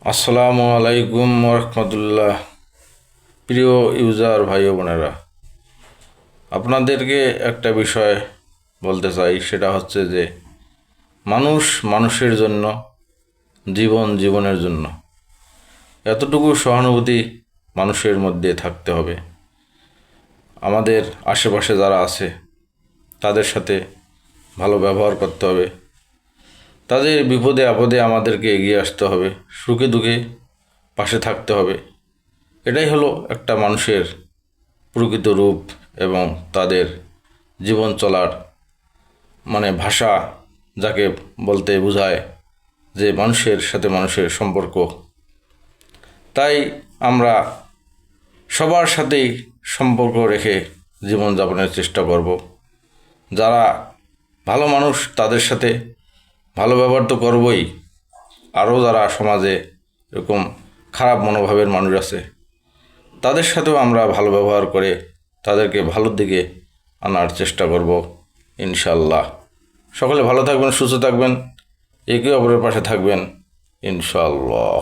আসসালামু আলাইকুম রহমতুল্লাহ। প্রিয় ইউজার ভাই ও বোনেরা, আপনাদেরকে একটা বিষয় বলতে চাই, সেটা হচ্ছে যে মানুষ মানুষের জন্য, জীবন জীবনের জন্য, এতটুকু সহানুভূতি মানুষের মধ্যে থাকতে হবে। আমাদের আশেপাশে যারা আছে তাদের সাথে ভালো ব্যবহার করতে হবে, তাদের বিপদে আপদে আমাদেরকে এগিয়ে আসতে হবে, সুখে দুঃখে পাশে থাকতে হবে। এটাই হলো একটা মানুষের প্রকৃত রূপ এবং তাদের জীবন চলার ভাষা, যাকে বলতে বোঝায় যে মানুষের সাথে মানুষের সম্পর্ক। তাই আমরা সবার সাথেই সম্পর্ক রেখে জীবনযাপনের চেষ্টা করব। যারা ভালো মানুষ তাদের সাথে ভালো ব্যবহার তো করবই, আরও যারা সমাজে এরকম খারাপ মনোভাবের মানুষ আছে তাদের সাথেও আমরা ভালো ব্যবহার করে তাদেরকে ভালোর দিকে আনার চেষ্টা করব ইনশাল্লাহ। সকলে ভালো থাকবেন, সুস্থ থাকবেন, একে অপরের পাশে থাকবেন ইনশাল্লাহ।